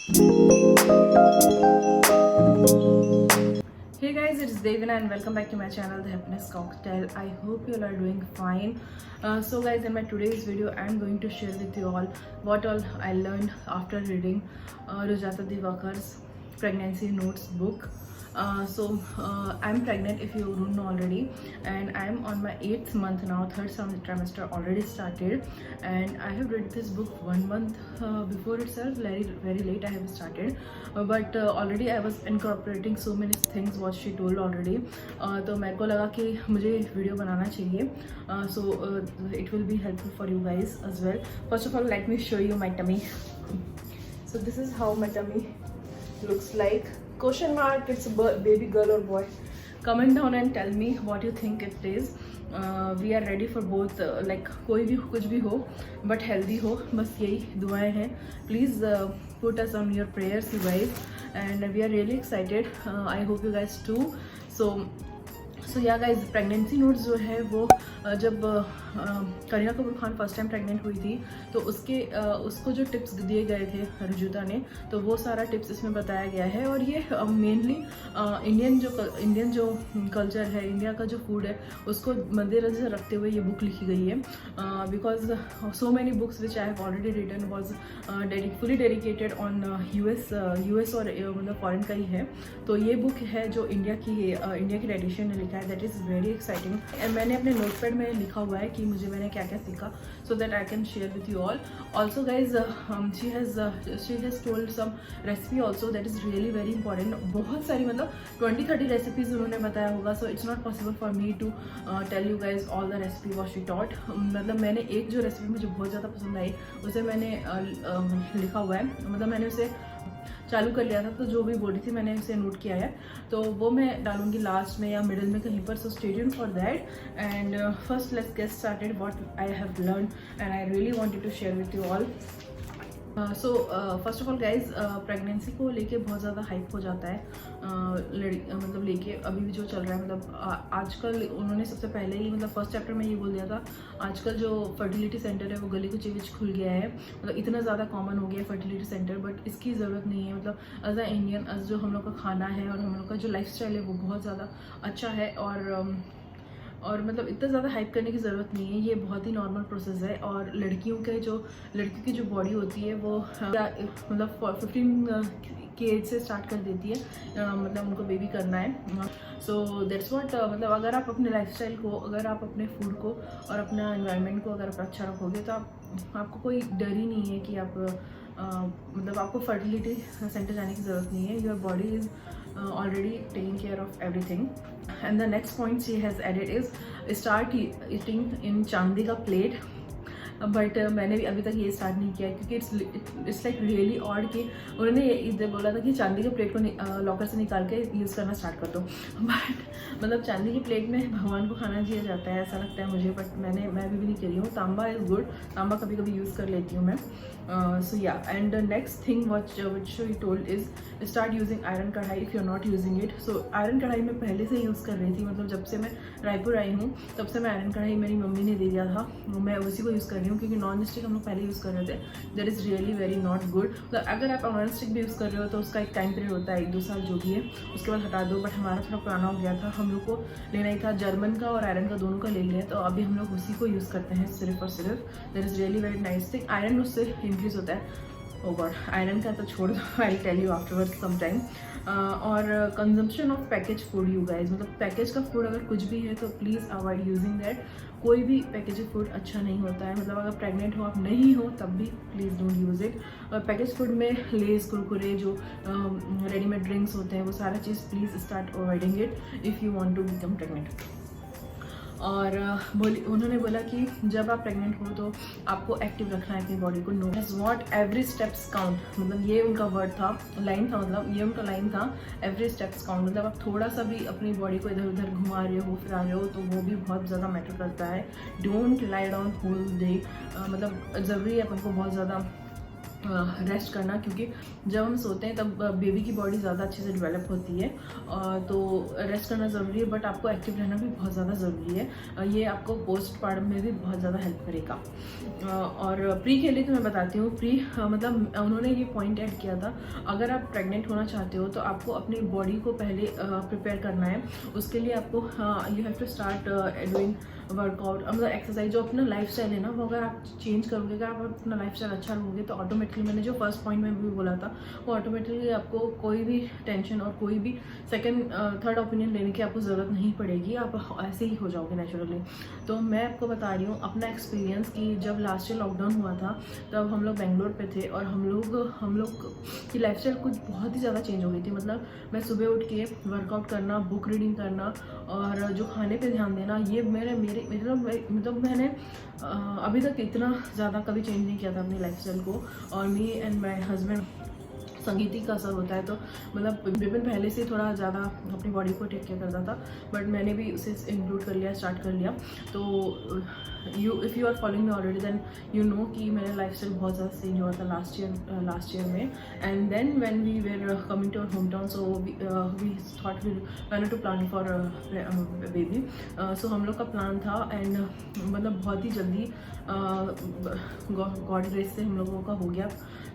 Hey guys, it's Devina and welcome back to my channel The Happiness Cocktail. I hope you all are doing fine. So guys, in my today's video I'm going to share with you all what all I learned after reading Rujata Divakar's pregnancy notes book. I'm pregnant, if you don't know already, and I'm on my 8th month now. Third trimester already started, and I have read this book 1 month before itself. Very late I have started, but already I was incorporating so many things what she told already. तो मेरे को लगा कि मुझे video बनाना चाहिए, so it will be helpful for you guys as well. First of all, let me show you my tummy. So this is how my tummy looks like. Question mark, it's a baby girl or boy? Comment down and tell me what you think it is. We are ready for both, like कोई भी कुछ भी हो but healthy हो, बस यही दुआएं हैं. Please put us on your prayers, you guys, and we are really excited. I hope you guys too. So yeah guys, pregnancy notes जो है वो जब Kareena Kapoor Khan first time pregnant हुई थी तो उसको जो टिप्स दिए गए थे रुजुता ने, तो वो सारा टिप्स इसमें बताया गया है. और ये मेनली इंडियन जो कल्चर है, इंडिया का जो फूड है, उसको मद्देनजर रखते हुए ये बुक लिखी गई है. Because so many books which I have already written was fully dedicated on US और मतलब फॉरेन का ही है. तो ये बुक है जो इंडिया की डाइटिशियन ने लिखा है. That is very exciting. मैंने अपने नोटपैड में लिखा हुआ है कि मैंने क्या क्या सीखा, so that I can share with you all. Also guys, she has told some recipe also, that is really very important. बहुत सारी मतलब 20-30 रेसिपीज उन्होंने बताया होगा. So it's not possible for me to tell you guys all the recipe what she taught. मतलब मैंने एक जो रेसिपी मुझे बहुत ज़्यादा पसंद आई उसे मैंने लिखा हुआ है, मतलब मैंने उसे चालू कर लिया था, तो जो भी बोल रही थी मैंने उसे नोट किया है, तो वो मैं डालूंगी लास्ट में या मिडिल में कहीं पर. So stay tuned for that. And first let's get started what I have learn and I really wanted to share with you all. So first of all guys, pregnancy को लेके बहुत ज़्यादा hype हो जाता है. मतलब लेके अभी भी जो चल रहा है, मतलब आजकल उन्होंने सबसे पहले ही मतलब फर्स्ट चैप्टर में ये बोल दिया था, आजकल जो फर्टिलिटी सेंटर है वो गली कुची विच खुल गया है. मतलब इतना ज़्यादा कॉमन हो गया है फर्टिलिटी सेंटर, बट इसकी ज़रूरत नहीं है. मतलब एज अ इंडियन, एज जो हम लोग का खाना है और हम लोग का जो लाइफ स्टाइल है वो बहुत ज़्यादा अच्छा है. और मतलब इतना ज़्यादा हाइप करने की ज़रूरत नहीं है. ये बहुत ही नॉर्मल प्रोसेस है. और लड़कियों की जो बॉडी होती है वो मतलब 15 की एज से स्टार्ट कर देती है, मतलब उनको बेबी करना है. सो दैट्स व्हाट, मतलब अगर आप अपने लाइफस्टाइल को, अगर आप अपने फूड को और अपना एनवायरनमेंट को अगर आप अच्छा रखोगे तो आपको कोई डर ही नहीं है कि आप मतलब आपको फर्टिलिटी सेंटर जाने की ज़रूरत नहीं है. Your body is already taking care of everything. And the next point she has added is start eating in चांदी का प्लेट. बट मैंने भी अभी तक ये स्टार्ट नहीं किया, क्योंकि इट्स लाइक रियली ऑड कि उन्होंने इधर बोला था कि चांदी के प्लेट को लॉकर से निकाल के यूज़ करना स्टार्ट कर दो. बट मतलब चांदी की प्लेट में भगवान को खाना दिया जाता है ऐसा लगता है मुझे, बट मैं अभी भी नहीं करी हूँ. तांबा इज़ गुड, तांबा कभी कभी यूज़ कर लेती हूँ मैं. So yeah, and next thing which he told is start using iron kadhai if you are not using it. So iron कढ़ाई मैं पहले से यूज़ कर रही थी, मतलब जब से मैं रायपुर आई हूँ तब से मैं आयरन कढ़ाई मेरी मम्मी ने दे दिया था, मैं उसी को यूज़ कर रही हूँ. क्योंकि नॉन स्टिक हम लोग पहले यूज़ कर रहे थे, that is really very not good. तो अगर आप नॉन स्टिक भी यूज़ कर रहे हो तो उसका एक टाइम पीरियड होता है, 1-2 साल जो भी है, उसके बाद हटा दो. बट हमारा थोड़ा पुराना हो गया था, हम लोग को लेना ही था, जर्मन का और आयरन का दोनों का ले लिया, तो अभी हम लोग उसी को यूज़ करते हैं सिर्फ और सिर्फ. That is really very nice thing. Iron उससे इंक्रीज होता है. ओ गॉड, आयरन का तो छोड़ दो, I tell you afterwards some time. और consumption of package food you guys, मतलब पैकेज का फूड अगर कुछ भी है तो प्लीज़ अवॉइड यूजिंग दैट. कोई भी पैकेज फूड अच्छा नहीं होता है. मतलब अगर प्रेग्नेंट हो, आप नहीं हो, तब भी please don't use it. Package food में लेस, कुरकुरे, जो रेडीमेड ड्रिंक्स होते हैं, वो सारा चीज़ please start avoiding it if you want to become pregnant. और उन्होंने बोला कि जब आप प्रेग्नेंट हो तो आपको एक्टिव रखना है अपनी बॉडी को. No as what every steps count, मतलब ये उनका वर्ड था, लाइन था, मतलब ये उनका लाइन था, एवरी स्टेप्स काउंट. मतलब आप थोड़ा सा भी अपनी बॉडी को इधर उधर घुमा रहे हो, फिरा रहे हो, तो वो भी बहुत ज़्यादा मैटर करता है. Don't lie down whole day. मतलब ज़रूरी है अपन को बहुत ज़्यादा रेस्ट करना, क्योंकि जब हम सोते हैं तब बेबी की बॉडी ज़्यादा अच्छे से डेवलप होती है, तो रेस्ट करना ज़रूरी है, बट आपको एक्टिव रहना भी बहुत ज़्यादा ज़रूरी है। ये आपको पोस्ट पार्टम में भी बहुत ज़्यादा हेल्प करेगा। और प्री के लिए तो मैं बताती हूँ, प्री मतलब उन्होंने ये पॉइंट ऐड किया था, अगर आप प्रेग्नेंट होना चाहते हो तो आपको अपनी बॉडी को पहले प्रिपेयर करना है। उसके लिए आपको you have to start doing workout, मतलब एक्सरसाइज। जो अपना लाइफस्टाइल है ना, वो अगर आप चेंज करोगे, अगर आप अपना लाइफस्टाइल अच्छा रखोगे तो ऑटोमेटिकली, मैंने जो फर्स्ट पॉइंट में भी बोला था, वो ऑटोमेटिकली आपको कोई भी टेंशन और कोई भी सेकंड थर्ड ओपिनियन लेने की आपको ज़रूरत नहीं पड़ेगी, आप ऐसे ही हो जाओगे नेचुरली। तो मैं आपको बता रही हूँ अपना एक्सपीरियंस कि जब लास्ट ईयर लॉकडाउन हुआ था तब हम लोग बेंगलोर पे थे, और हम लोग की लाइफस्टाइल कुछ बहुत ही ज़्यादा चेंज हो गई थी। मतलब मैं सुबह उठ के वर्कआउट करना, बुक रीडिंग करना और जो खाने पे ध्यान देना, ये मतलब मैंने अभी तक इतना ज़्यादा कभी चेंज नहीं किया था अपनी लाइफस्टाइल को। और मी एंड माय हस्बैंड, संगीति का असर होता है, तो मतलब विपिन पहले से थोड़ा ज़्यादा अपनी बॉडी को टेक केयर करता था, बट मैंने भी उसे इंक्लूड कर लिया, स्टार्ट कर लिया। तो if you are following me already then you know कि मेरा लाइफस्टाइल बहुत ज़्यादा चेंज हुआ था लास्ट ईयर में। And then when we were coming to our home town, so we thought we wanted to plan for baby. So हम लोग का प्लान था, एंड मतलब बहुत ही जल्दी गॉड ग्रेस से हम लोगों का हो गया।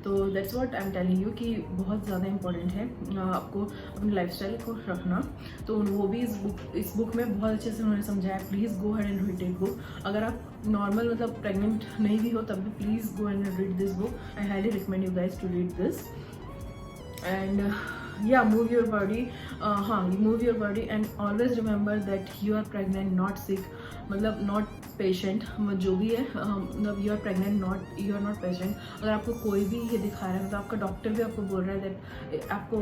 तो that's what I am telling you कि बहुत ज़्यादा इंपॉर्टेंट है आपको अपनी लाइफस्टाइल को रखना। तो वो भी इस बुक में बहुत अच्छे से उन्होंने समझाया। Please go had and read this book. अगर आप नॉर्मल मतलब प्रेग्नेंट नहीं भी हो तब भी please go and read this book. I highly recommend you guys to read this. And yeah, move your body, move your body and always remember that you are pregnant, not sick, मतलब not patient, जो भी है, मतलब you are pregnant, you are not patient। अगर आपको कोई भी ये दिखा रहा है, मतलब आपका डॉक्टर भी आपको बोल रहा है दैट, आपको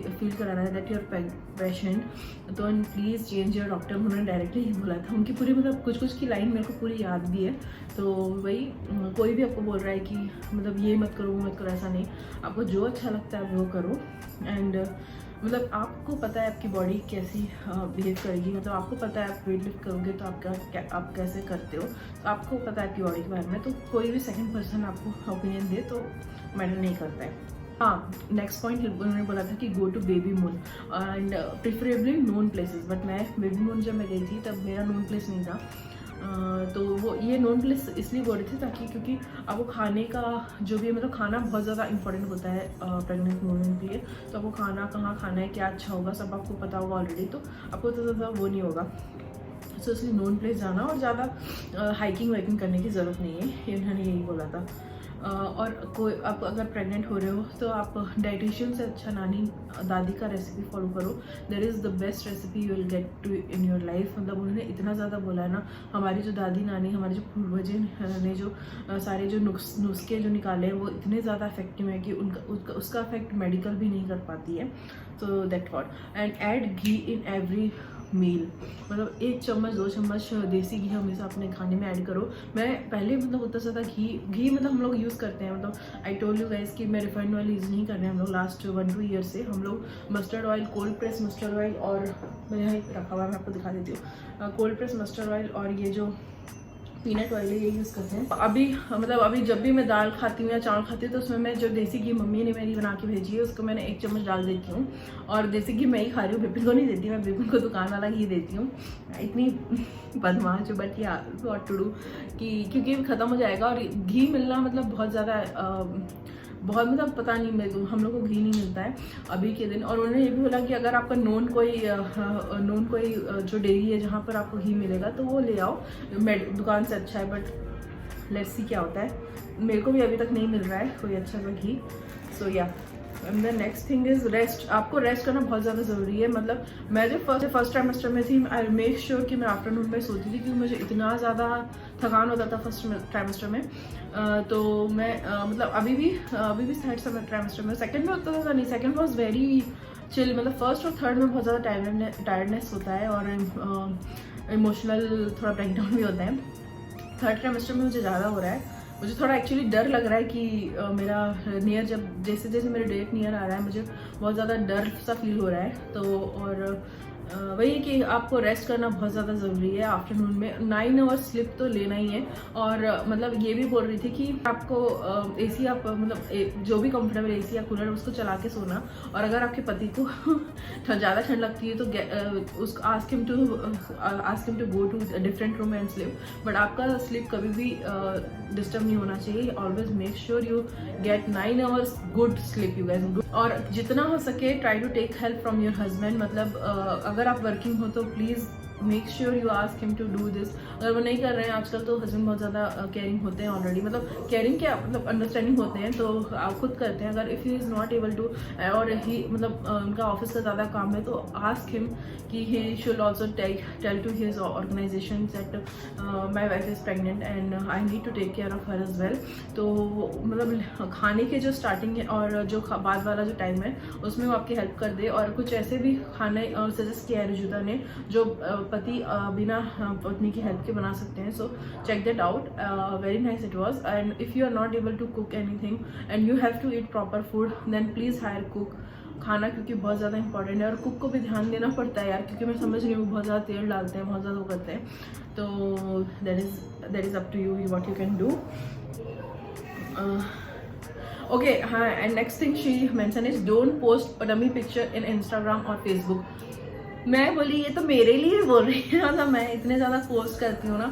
फील करा रहा है दैट यू आर पेशेंट, तो प्लीज़ चेंज योर डॉक्टर। उन्होंने डायरेक्टली ही बोला था, उनकी पूरी मतलब कुछ की लाइन मेरे को पूरी याद भी है। तो वही, कोई भी आपको बोल रहा है कि मतलब ये मत करो वो मत करो, ऐसा नहीं, आपको जो अच्छा लगता है वो करो। एंड मतलब आपको पता है आपकी बॉडी कैसी बिहेव करेगी, मतलब आपको पता है आप वेट लिफ्ट करोगे तो आप कैसे करते हो, तो आपको पता है आपकी बॉडी के बारे में। तो कोई भी सेकंड पर्सन आपको ओपिनियन दे तो मैटर नहीं करता है। हाँ, नेक्स्ट पॉइंट उन्होंने बोला था कि go to baby moon and preferably known places. But मैं बेबी मून जब मैं गई थी तब मेरा नोन प्लेस नहीं था। तो वो ये नॉन प्लेस इसलिए बोल रहे थे ताकि, क्योंकि आपको खाने का जो भी मतलब खाना बहुत ज़्यादा इंपॉर्टेंट होता है प्रेग्नेंट वुमेन के लिए। तो आपको खाना कहाँ खाना है, क्या अच्छा होगा, सब आपको पता होगा ऑलरेडी, तो आपको तो ज़्यादा वो नहीं होगा। सो इसलिए नॉन प्लेस जाना, और ज़्यादा हाइकिंग वाइकिंग करने की ज़रूरत नहीं है, इन्होंने यही बोला था। और कोई आप अगर प्रेग्नेंट हो रहे हो तो आप डाइटिशियन से अच्छा नानी दादी का रेसिपी फॉलो करो। That is the best recipe you will get to in your life. मतलब उन्होंने इतना ज़्यादा बोला है ना, हमारी जो दादी नानी, हमारे जो पूर्वजों ने जो सारे जो नुस्खे जो निकाले हैं वो इतने ज़्यादा इफेक्टिव है कि उसका इफेक्ट मेडिकल भी नहीं कर पाती है। तो that what. And add ghee in every meal, मतलब 1 चम्मच 2 चम्मच देसी घी हमेशा अपने खाने में ऐड करो। मैं पहले मतलब उतना ज़्यादा घी मतलब हम लोग यूज़ करते हैं, मतलब आई टोल्ड यू गाइस कि मैं रिफाइंड ऑयल यूज़ नहीं कर रहे हैं हम लोग लास्ट 1-2 ईयर से। हम लोग mustard oil, cold press mustard oil, और मैं यहाँ रखा हुआ है, मैं आपको दिखा देती हूँ, कोल्ड प्रेस मस्टर्ड ऑयल और ये जो पीनट ऑयल है ये यूज़ करते हैं। अभी जब भी मैं दाल खाती हूँ या चावल खाती हूँ तो उसमें मैं जो देसी घी मम्मी ने मेरी बना के भेजी है उसको मैंने 1 चम्मच डाल देती हूँ। और देसी घी मैं ही खा रही हूँ, बिपिन को नहीं देती, मैं बिपिन को दुकान वाला घी देती हूँ। इतनी बदमाश हूँ, बट या व्हाट टू डू, कि क्योंकि ख़त्म हो जाएगा। और घी मिलना मतलब बहुत ज़्यादा बहुत मतलब पता नहीं, मेरे को हम लोग को घी नहीं मिलता है अभी के दिन। और उन्होंने ये भी बोला कि अगर आपका नोन कोई जो डेयरी है जहाँ पर आपको घी मिलेगा तो वो ले आओ, दुकान से अच्छा है। बट लेट्स सी क्या होता है, मेरे को भी अभी तक नहीं मिल रहा है कोई अच्छा सा घी। सो yeah, and the next thing is rest. आपको रेस्ट करना बहुत ज़्यादा ज़रूरी है। मतलब मैं जब फर्स्ट ट्राइमेस्टर में थी, आई मेक श्योर कि मैं आफ्टरनून में सोती थी, क्योंकि मुझे इतना ज़्यादा थकान होता था फर्स्ट ट्राइमेस्टर में। तो मैं मतलब अभी भी थर्ड ट्राइमेस्टर में, सेकंड में उतना ज़्यादा नहीं, सेकंड वॉज वेरी चिल। मतलब फर्स्ट और थर्ड में बहुत ज़्यादा टायर्डनेस होता है और इमोशनल थोड़ा ब्रेकडाउन भी होता है। थर्ड ट्राइमेस्टर में मुझे ज़्यादा हो रहा है। मुझे थोड़ा एक्चुअली डर लग रहा है कि मेरा नियर जैसे मेरे डेट नियर आ रहा है, मुझे बहुत ज़्यादा डर सा फील हो रहा है। तो और वही कि आपको रेस्ट करना बहुत ज़्यादा ज़रूरी है आफ्टरनून में। 9 आवर्स स्लिप तो लेना ही है। और मतलब ये भी बोल रही थी कि आपको एसी आप मतलब जो भी कंफर्टेबल एसी या कूलर उसको चला के सोना। और अगर आपके पति को ज़्यादा ठंड लगती है तो उसको ask him to go to different room and sleep. But आपका स्लिप कभी भी डिस्टर्ब नहीं होना चाहिए। Always make sure you get 9 hours good sleep you guys. और जितना हो सके try to take help from your husband. मतलब अगर आप वर्किंग हो तो please make sure you ask him to do this. अगर वो नहीं कर रहे हैं, आजकल तो हस्बैंड बहुत ज़्यादा केयरिंग होते हैं ऑलरेडी, मतलब केयरिंग क्या मतलब अंडरस्टैंडिंग होते हैं, तो आप खुद करते हैं। अगर if he is not able to और ही मतलब उनका ऑफिस का ज़्यादा काम है तो आस्क हिम कि he should also tell to his organisation that my wife is pregnant and I need to take care of her as well. तो मतलब खाने के जो स्टार्टिंग है और जो बाद वाला जो टाइम है उसमें वो आपकी हेल्प कर दे। और कुछ ऐसे भी खाने सजेस्ट किया है रुजुता ने जो पति बिना पत्नी की हेल्प के बना सकते हैं। So check that out, very nice it was. And if you are not able to cook anything and you have to eat proper food then please hire cook. खाना क्योंकि बहुत ज़्यादा इंपॉर्टेंट है और कुक को भी ध्यान देना पड़ता है यार, क्योंकि मैं समझ रही हूँ बहुत ज़्यादा तेल डालते हैं, बहुत ज़्यादा वो करते हैं। तो that is up to you what you can do. Okay हाँ, and next thing she mention is don't post dummy picture in Instagram और फेसबुक। मैं बोली ये तो मेरे लिए बोल रही है, मतलब मैं इतने ज़्यादा पोस्ट करती हूँ ना,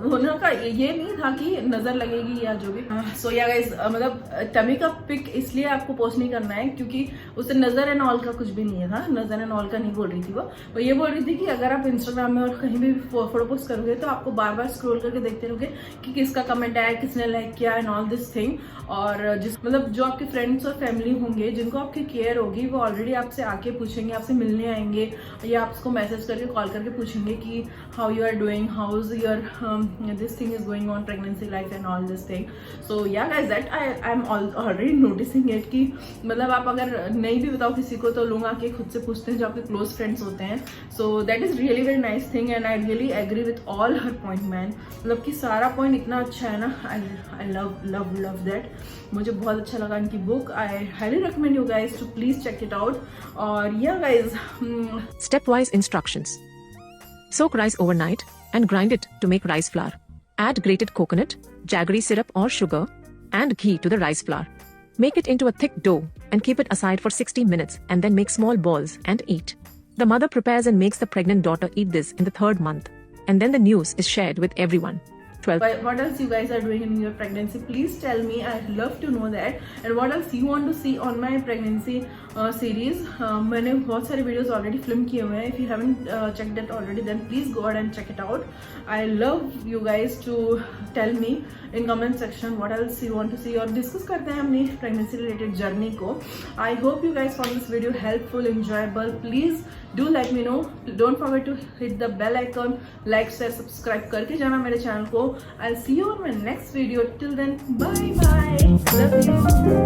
होना का ये नहीं था कि नज़र लगेगी या जो भी। सो या गाइस मतलब टमी का पिक इसलिए आपको पोस्ट नहीं करना है क्योंकि उससे नज़र एंड ऑल का कुछ भी नहीं है था। नज़र एंड ऑल का नहीं बोल रही थी वो ये बोल रही थी कि अगर आप इंस्टाग्राम में और कहीं भी फोटो पोस्ट करोगे तो आपको बार बार स्क्रॉल करके देखते रहोगे कि किसका कमेंट आया, किसने लाइक किया एंड ऑल दिस थिंग। और जिस मतलब जो आपके फ्रेंड्स और फैमिली होंगे जिनको आपकी केयर होगी वो ऑलरेडी आपसे आके पूछेंगे, आपसे मिलने आएंगे या आपको मैसेज करके कॉल करके पूछेंगे कि how you are doing, how is your this thing is going on pregnancy life and all this thing. So yeah guys that I am already noticing it कि मतलब आप अगर नहीं भी बताओ किसी को तो लोग आके खुद से पूछते हैं जो आपके क्लोज फ्रेंड्स होते हैं। So that is really very nice thing and I really agree with all her point man. मतलब कि सारा पॉइंट इतना अच्छा है ना, I love love love that. मुझे बहुत अच्छा लगा इनकी book. I highly recommend you guys to please check it out. और या guys Stepwise instructions. Soak rice overnight and grind it to make rice flour. Add grated coconut, jaggery syrup or sugar, and ghee to the rice flour. Make it into a thick dough and keep it aside for 60 minutes and then make small balls and eat. The mother prepares and makes the pregnant daughter eat this in the 3rd month. And then the news is shared with everyone. 12. What else you guys are doing in your pregnancy? Please tell me. I'd love to know that. And what else you want to see on my pregnancy series? मैंने बहुत सारे videos already film किए हुए हैं. If you haven't checked that already, then please go ahead and check it out. I love you guys to tell me in comment section what else you want to see. और discuss करते हैं अपनी pregnancy related journey को. I hope you guys found this video helpful, enjoyable. Please do let me know. Don't forget to hit the bell icon, like, share, subscribe करके जाना मेरे channel को. I'll see you on my next video. Till then, bye bye. Love you.